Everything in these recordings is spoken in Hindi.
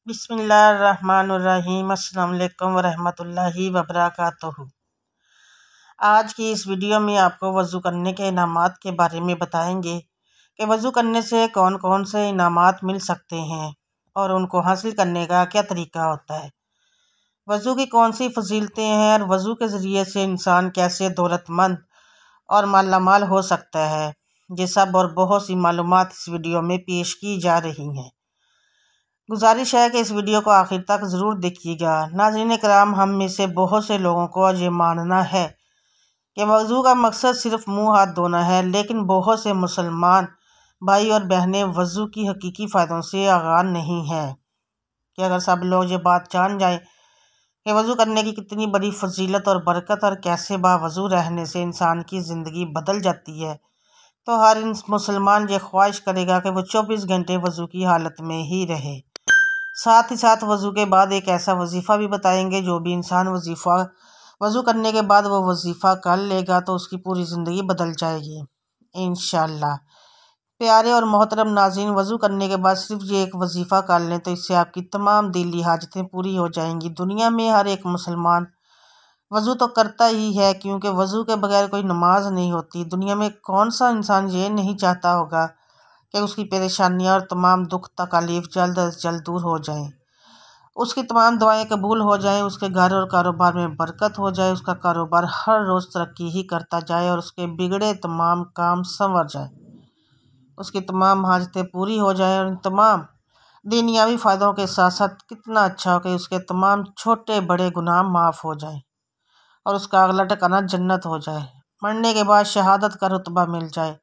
बिस्मिल्लाहिर्रहमानिर्रहीम। अस्सलाम वालेकुम वरहमतुल्लाहि वबरकातुहू। आज की इस वीडियो में आपको वज़ू करने के इनामात के बारे में बताएंगे कि वज़ू करने से कौन कौन से इनामात मिल सकते हैं और उनको हासिल करने का क्या तरीका होता है। वज़ू की कौन सी फजीलतें हैं और वज़ू के ज़रिए से इंसान कैसे दौलतमंद और मालामाल हो सकता है। ये सब और बहुत सी मालूमात इस वीडियो में पेश की जा रही हैं। गुजारिश है कि इस वीडियो को आखिर तक ज़रूर देखिएगा। नाज़रीन कराम, हम में से बहुत से लोगों को ये मानना है कि वज़ू का मकसद सिर्फ मुंह हाथ धोना है, लेकिन बहुत से मुसलमान भाई और बहनें वज़ू की हकीकी फ़ायदों से आगाह नहीं हैं। कि अगर सब लोग ये बात जान जाएं कि वज़ू करने की कितनी बड़ी फजीलत और बरकत और कैसे बावज़ू रहने से इंसान की ज़िंदगी बदल जाती है, तो हर मुसलमान ये ख्वाहिश करेगा कि वो 24 घंटे वज़ू की हालत में ही रहे। साथ ही साथ वज़ू के बाद एक ऐसा वजीफ़ा भी बताएंगे, जो भी इंसान वज़ू करने के बाद वो वजीफ़ा कर लेगा तो उसकी पूरी ज़िंदगी बदल जाएगी इंशाअल्लाह। प्यारे और मोहतरम नाज़रीन, वज़ू करने के बाद सिर्फ ये एक वजीफ़ा कर लें तो इससे आपकी तमाम दिली हाजतें पूरी हो जाएंगी। दुनिया में हर एक मुसलमान वज़ू तो करता ही है, क्योंकि वज़ू के बगैर कोई नमाज नहीं होती। दुनिया में कौन सा इंसान ये नहीं चाहता होगा कि उसकी परेशानियां और तमाम दुख तकलीफ़ जल्द अज जल्द दूर हो जाएं, उसकी तमाम दुआएं कबूल हो जाएं, उसके घर और कारोबार में बरकत हो जाए, उसका कारोबार हर रोज़ तरक्की ही करता जाए और उसके बिगड़े तमाम काम संवर जाए, उसकी तमाम हाजतें पूरी हो जाएं और तमाम दुनियावी फ़ायदों के साथ साथ कितना अच्छा हो कि उसके तमाम छोटे बड़े गुनाह माफ़ हो जाएं और उसका अगला ठिकाना जन्नत हो जाए। मरने के बाद शहादत का रुतबा मिल जाए,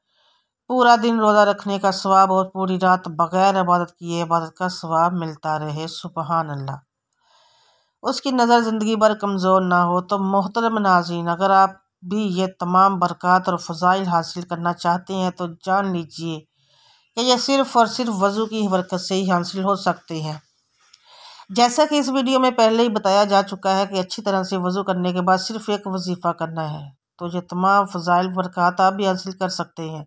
पूरा दिन रोज़ा रखने का सवाब और पूरी रात बग़ैर इबादत किए इबादत का सवाब मिलता रहे। सुबहान अल्लाह। उसकी नज़र ज़िंदगी भर कमज़ोर ना हो। तो मोहतरम नाज़रीन, अगर आप भी ये तमाम बरक़ात और फ़ज़ाइल हासिल करना चाहते हैं तो जान लीजिए कि यह सिर्फ़ और सिर्फ वज़ू की बरकत से ही हासिल हो सकते हैं। जैसा कि इस वीडियो में पहले ही बताया जा चुका है कि अच्छी तरह से वज़ू करने के बाद सिर्फ़ एक वजीफ़ा करना है, तो ये तमाम फ़ज़ाइल बरक़ात आप भी हासिल कर सकते हैं।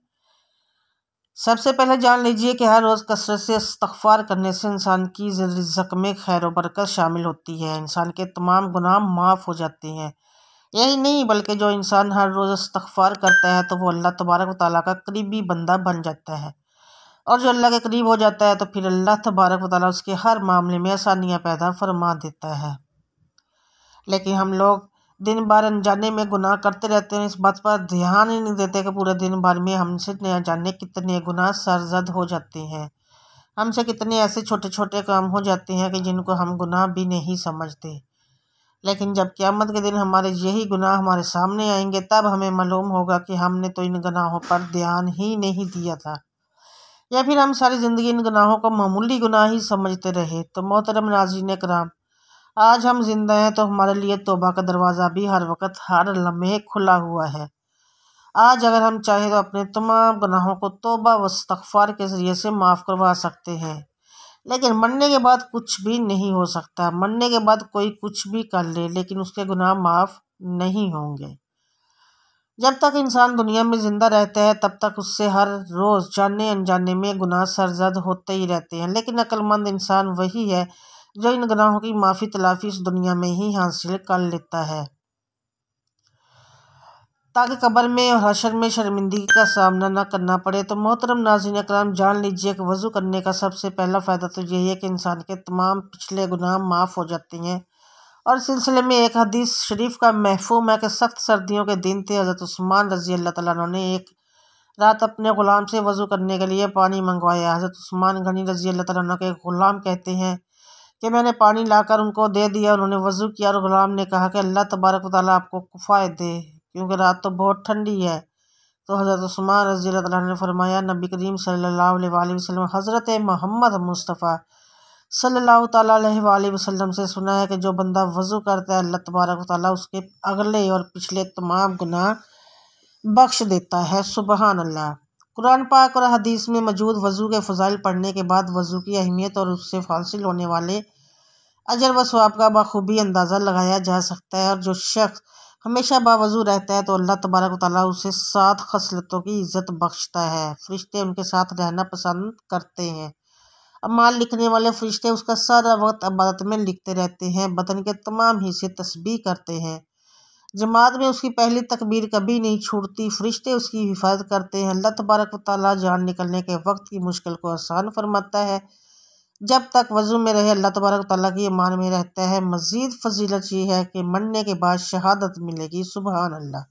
सबसे पहले जान लीजिए कि हर रोज़ कसरत से इस्तग़फ़ार करने से इंसान की रिज़्क़ में खैर व बरकत शामिल होती है। इंसान के तमाम गुनाह माफ़ हो जाते हैं। यही नहीं, बल्कि जो इंसान हर रोज़ इस्तग़फ़ार करता है तो वो अल्लाह तबारक व तआला का करीबी बंदा बन जाता है, और जो अल्लाह के करीब हो जाता है तो फिर अल्लाह तबारक व तआला उसके हर मामले में आसानियाँ पैदा फरमा देता है। लेकिन हम लोग दिन भर अनजाने में गुनाह करते रहते हैं, इस बात पर ध्यान ही नहीं देते कि पूरे दिन भर में हमसे न जाने कितने गुनाह सरज़द हो जाते हैं। हमसे कितने ऐसे छोटे छोटे काम हो जाते हैं कि जिनको हम गुनाह भी नहीं समझते। लेकिन जब क़यामत के दिन हमारे यही गुनाह हमारे सामने आएंगे, तब हमें मालूम होगा कि हमने तो इन गुनाहों पर ध्यान ही नहीं दिया था, या फिर हम सारी ज़िंदगी इन गुनाहों को मामूली गुनाह ही समझते रहे। तो मोहतरम नाज़रीन कराम, आज हम जिंदा हैं तो हमारे लिए तौबा का दरवाज़ा भी हर वक्त हर लम्हे खुला हुआ है। आज अगर हम चाहें तो अपने तमाम गुनाहों को तौबा व इस्तग़फ़ार के ज़रिए से माफ़ करवा सकते हैं। लेकिन मरने के बाद कुछ भी नहीं हो सकता। मरने के बाद कोई कुछ भी कर ले, लेकिन उसके गुनाह माफ़ नहीं होंगे। जब तक इंसान दुनिया में ज़िंदा रहता है तब तक उससे हर रोज़ जाने अनजाने में गुनाह सरज़द होते ही रहते हैं। लेकिन अक्लमंद इंसान वही है जो इन गुनाहों की माफ़ी तलाफ़ी इस दुनिया में ही हासिल कर लेता है, ताकि कब्र में और हशर में शर्मिंदगी का सामना न करना पड़े। तो मोहतरम नाज़रीन अकराम, जान लीजिए कि वज़ू करने का सबसे पहला फ़ायदा तो यही है कि इंसान के तमाम पिछले गुनाह माफ़ हो जाते हैं। और इस सिलसिले में एक हदीस शरीफ का महफूम है कि सख्त सर्दियों के दिन थे। हज़रत उस्मान रज़ी अल्लाह तआला अन्हु ने एक रात अपने ग़ुलाम से वज़ू करने के लिए पानी मंगवाया। हज़रत उस्मान गनी रज़ी अल्लाह तआला अन्हु के ग़ुलाम कहते हैं कि मैंने पानी लाकर उनको दे दिया। उन्होंने वज़ू किया और ग़ुलाम ने कहा कि अल्लाह तबारक व तआला आपको कुफ़ायत दे, क्योंकि रात तो बहुत ठंडी है। तो हज़रत उस्मान रज़ी अल्लाह तआला ने फरमाया, नबी करीम सल्लल्लाहु अलैहि वसल्लम हज़रत मोहम्मद मुस्तफ़ा सल्लल्लाहु ताला अलैहि वसल्लम से सुना है कि जो बंदा वज़ू करता है अल्लाह तबारक व तआला उसके अगले और पिछले तमाम गुनाह बख्श देता है। सुबहान अल्लाह। कुरान पाक और हदीस में मौजूद वज़ू के फ़ज़ाइल पढ़ने के बाद वज़ू की अहमियत और उससे हासिल होने वाले अजर व सवाब का बखूबी अंदाज़ा लगाया जा सकता है। और जो शख्स हमेशा बावज़ू रहता है तो अल्लाह तबारक व तआला उसे 7 खसलतों की इज़्ज़त बख्शता है। फ़रिश्ते उनके साथ रहना पसंद करते हैं अमाल लिखने वाले फरिश्ते उसका सारा वक्त इबादत में लिखते रहते हैं, बदन के तमाम हिस्से तस्बीह करते हैं। जमात में उसकी पहली तकबीर कभी नहीं छूटती, फरिश्ते उसकी हिफाजत करते हैं। अल्लाह तबारक व तआला जान निकलने के वक्त की मुश्किल को आसान फरमाता है। जब तक वज़ू में रहे अल्लाह तबारक व तआला की ईमान में रहता है। मज़ीद फजीलत ये है कि मरने के बाद शहादत मिलेगी। सुबहान अल्लाह।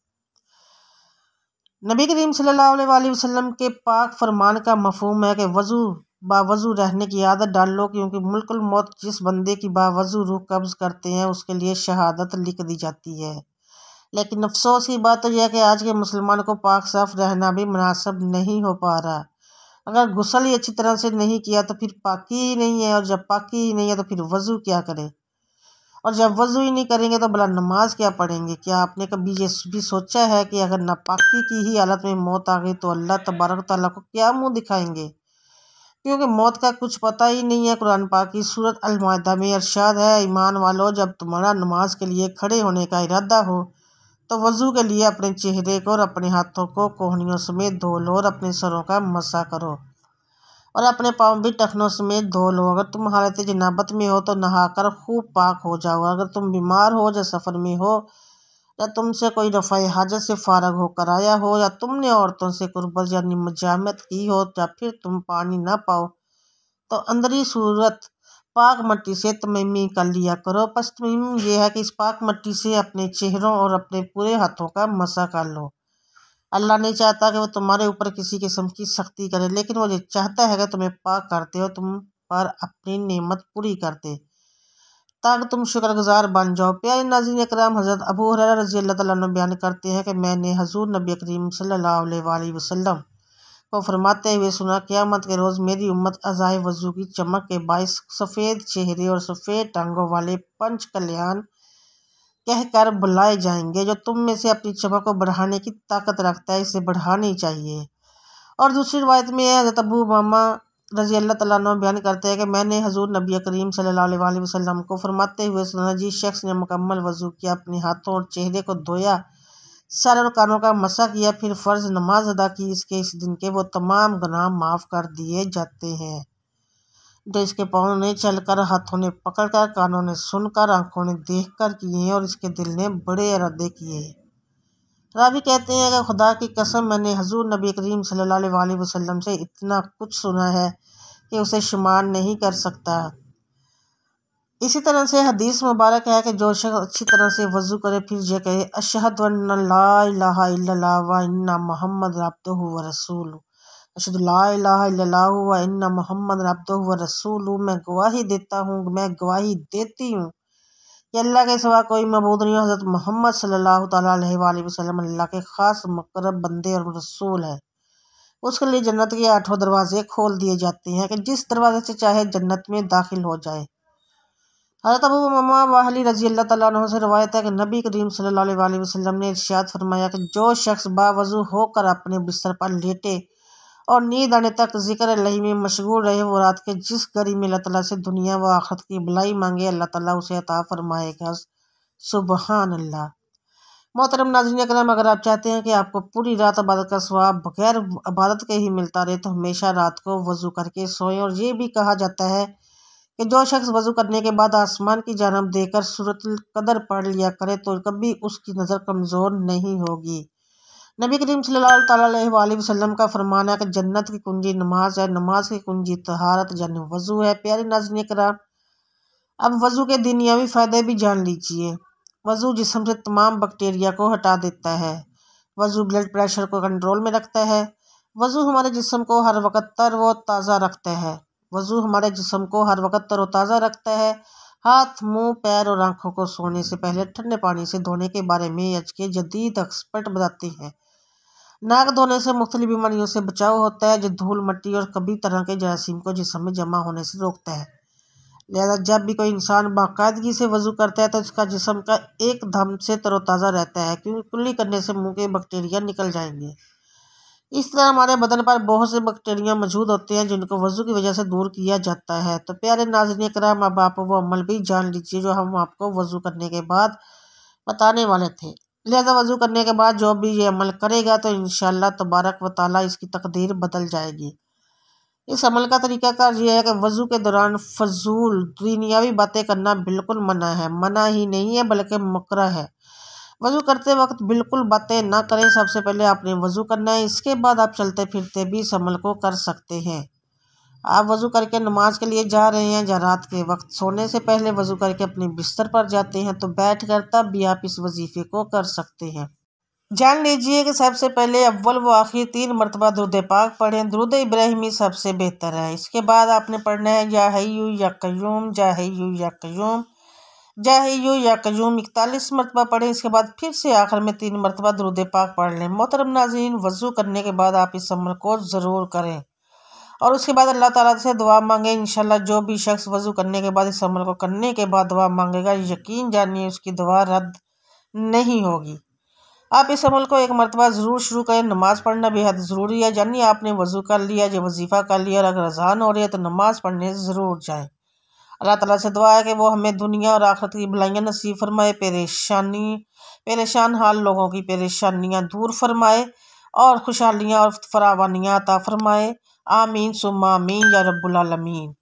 नबी करीम सल्लल्लाहु अलैहि वसल्लम के पाक फरमान का मफहूम है कि बावज़ू रहने की आदत डाल लो, क्योंकि मुल्कुल मौत जिस बंदे की बावज़ू रूह कब्ज़ करते हैं उसके लिए शहादत लिख दी जाती है। लेकिन अफसोस की बात तो यह है कि आज के मुसलमान को पाक साफ रहना भी मुनासिब नहीं हो पा रहा। अगर गुस्ल ही अच्छी तरह से नहीं किया तो फिर पाकी ही नहीं है, और जब पाकी ही नहीं है तो फिर वज़ू क्या करें, और जब वज़ू ही नहीं करेंगे तो भला नमाज क्या पढ़ेंगे। क्या आपने कभी ये भी सोचा है कि अगर नापाकी की ही हालत में मौत आ गई तो अल्लाह तबारक तआला को क्या मुँह दिखाएंगे, क्योंकि मौत का कुछ पता ही नहीं है। कुरान पाक की सूरत अल माइदा में इरशाद है, ईमान वालों, जब तुम्हारा नमाज के लिए खड़े होने का इरादा हो तो वज़ू के लिए अपने चेहरे को और अपने हाथों को कोहनियों समेत धो लो, और अपने सरों का मसा करो, और अपने पाँव भी टखनों समेत धो लो। अगर तुम हालत जनाबत में हो तो नहाकर खूब पाक हो जाओ। अगर तुम बीमार हो या सफ़र में हो, या तुमसे कोई रफ़ाए हाजत से फ़ारग होकर आया हो, या तुमने औरतों से कुर्बत यानी मजामत की हो, या फिर तुम पानी ना पाओ, तो अंदरी सूरत पाक मट्टी से तमीमी कर लिया करो। बस तमीम यह है कि इस पाक मट्टी से अपने चेहरों और अपने पूरे हाथों का मसा कर लो। अल्लाह नहीं चाहता कि वो तुम्हारे ऊपर किसी किस्म की सख्ती करे, लेकिन वो ये चाहता है कि तुम्हें पाक करते हो, तुम पर अपनी नेमत पूरी करते, ताकि तुम शुक्रगुजार बन जाओ। प्यारे नाज़रीन इकराम, हज़रत अबू हुरैरा रज़ी अल्लाह तआला अन्हु बयान करते हैं कि मैंने हज़ूर नबी करीम सल्लल्लाहु अलैहि वसल्लम को फरमाते हुए सुना, क़यामत के रोज़ मेरी उम्मत अज़ाए वज़ू की चमक के बाइस सफ़ेद चेहरे और सफ़ेद टांगों वाले पंच कल्याण कहकर बुलाए जाएंगे। जो तुम में से अपनी चमक को बढ़ाने की ताकत रखता है, इसे बढ़ानी चाहिए। और दूसरी रिवायत में है, हज़रत अबू उमामा रज़ी अल्लाह तआला अन्हु बयान करते हैं कि मैंने हज़ूर नबी करीम सल्लल्लाहु अलैहि वसल्लम को फरमाते हुए सुना, जिस शख्स ने मुकम्मल वज़ू किया, अपने हाथों और चेहरे को धोया, सर और कानों का मसा किया, फिर फ़र्ज़ नमाज अदा की, इसके इस दिन के वो तमाम गुनाह माफ़ कर दिए जाते हैं जो इसके पाँव ने चलकर, हाथों ने पकड़कर, कानों ने सुनकर, आँखों ने देखकर किए हैं, और इसके दिल ने बड़े इरादे किए। रावी कहते हैं कि खुदा की कसम, मैंने हज़ूर नबी करीम सल्लल्लाहु अलैहि वसल्लम से इतना कुछ सुना है कि उसे शुमार नहीं कर सकता। इसी तरह से हदीस मुबारक है कि जो शख्स अच्छी तरह से वज़ू करे, फिर यह कहे, अशहदु अन्ना ला इलाहा इल्लल्लाह व अन्ना मुहम्मद अब्दुहु व रसूलुहु, अशहदु ला इलाहा इल्लल्लाह व अन्ना मुहम्मद अब्दुहु व रसूलुहु, मैं गवाही देता हूँ, मैं गवाही देती हूँ कि अल्लाह के सिवा कोई मबूद नहीं। हज़रत मोहम्मद सल्लल्लाहु तआला अलैहि वसल्लम अल्लाह के ख़ास मुक़र्रब बंदे और रसूल है। उसके लिए जन्नत के 8 दरवाज़े खोल दिए जाते हैं कि जिस दरवाज़े से चाहे जन्नत में दाखिल हो जाए। हज़रत अबू उमामा वाहिली रज़ी अल्लाह तआला अन्हु से रवायत है कि नबी करीम सल्लल्लाहु अलैहि वसल्लम ने इरशाद फरमाया कि जो शख्स बावज़ू होकर अपने बिस्तर पर लेटे और नींद आने तक ज़िक्र इलाही में मशगूल रहे, वो रात के जिस घड़ी में अल्लाह ताला से दुनिया व आखिरत की भलाई मांगे, अल्लाह ताला उसे अता फरमाएगा। सुबहान अल्लाह। मोहतरम नाज़रीन करम, अगर आप चाहते हैं कि आपको पूरी रात इबादत का सवाब बगैर इबादत के ही मिलता रहे, तो हमेशा रात को वज़ू करके सोएं। और ये भी कहा जाता है कि जो शख्स वज़ू करने के बाद आसमान की जानब देकर सूरतुल कदर पढ़ लिया करे तो कभी उसकी नज़र कमज़ोर नहीं होगी। नबी करीम सल्लल्लाहु तआला अलैहि वसल्लम का फरमान है कि जन्नत की कुंजी नमाज है, नमाज की कुंजी तहारत यानी वज़ू है। प्यारे नाज़रीन कराम, अब वज़ू के दुनियावी फ़ायदे भी जान लीजिए। वज़ू जिस्म से तमाम बैक्टीरिया को हटा देता है। वज़ू ब्लड प्रेशर को कंट्रोल में रखता है। वज़ू हमारे जिस्म को हर वक्त तरोताज़ा रखता है। वज़ू हमारे जिस्म को हर वक्त तरोताज़ा रखता है। हाथ, मुंह, पैर और आँखों को सोने से पहले ठंडे पानी से धोने के बारे में आज के जदीद एक्सपर्ट बताते हैं। नाक धोने से मुख्तलिफ बीमारियों से बचाव होता है, जो धूल, मिट्टी और कभी तरह के जरासीम को जिस्म में जमा होने से रोकता है। लिहाजा जब भी कोई इंसान बाकायदगी से वज़ू करता है तो इसका जिस्म का एकदम से तरोताज़ा रहता है, क्योंकि कुल्ली करने से मुंह के बैक्टीरिया निकल जाएंगे। इस तरह हमारे बदन पर बहुत से बैक्टीरिया मौजूद होते हैं जिनको वज़ू की वजह से दूर किया जाता है। तो प्यारे नाज़रीन कराम, अब आप वो अमल भी जान लीजिए जो हम आपको वज़ू करने के बाद बताने वाले थे। लिहाजा वज़ू करने के बाद जो भी ये अमल करेगा तो इंशाअल्लाह तबारक व तआला इसकी तकदीर बदल जाएगी। इस अमल का तरीकाकार ये है कि वज़ू के दौरान फजूल दुनियावी बातें करना बिल्कुल मना है। मना ही नहीं है बल्कि मुकर्रह है। वज़ू करते वक्त बिल्कुल बातें ना करें। सबसे पहले आपने वज़ू करना है, इसके बाद आप चलते फिरते भी इस अमल को कर सकते हैं। आप वज़ू करके नमाज के लिए जा रहे हैं या रात के वक्त सोने से पहले वज़ू करके अपने बिस्तर पर जाते हैं तो बैठ कर तब भी आप इस वजीफ़े को कर सकते हैं। जान लीजिए कि सबसे पहले अव्वल व आखिर 3 मरतबा दुरूद पाक पढ़ें। दुरूद इब्राहिमी सबसे बेहतर है। इसके बाद आपने पढ़ना है या हय्यु या क़य्यूम, या हय्यु या क़य्यूम, या हय्यु या क़य्यूम 41 मरतबा पढ़ें। इसके बाद फिर से आखिर में 3 मरतबा दुरूद पाक पढ़ लें। मोहतरम नाज़रीन, वज़ू करने के बाद आप इस अमल को ज़रूर करें और उसके बाद अल्लाह ताला से दुआ मांगें। इंशाल्लाह जो भी शख्स वज़ू करने के बाद इस अमल को करने के बाद दुआ मांगेगा, यकीन जानिए उसकी दुआ रद्द नहीं होगी। आप इस अमल को एक मरतबा ज़रूर शुरू करें। नमाज़ पढ़ना बेहद ज़रूरी है। यानी आपने वज़ू कर लिया, जो वजीफ़ा कर लिया और अगर अज़ान हो रही है तो नमाज़ पढ़ने ज़रूर जाएं। अल्लाह ताला से दुआ है कि वो हमें दुनिया और आखिरत की भलाइयाँ नसीब फरमाए, परेशान हाल लोगों की परेशानियाँ दूर फरमाए और खुशहालियाँ और फरावानियाँ अता फरमाए। आमीन सुम्मा आमीन या रब्बुल आलमीन।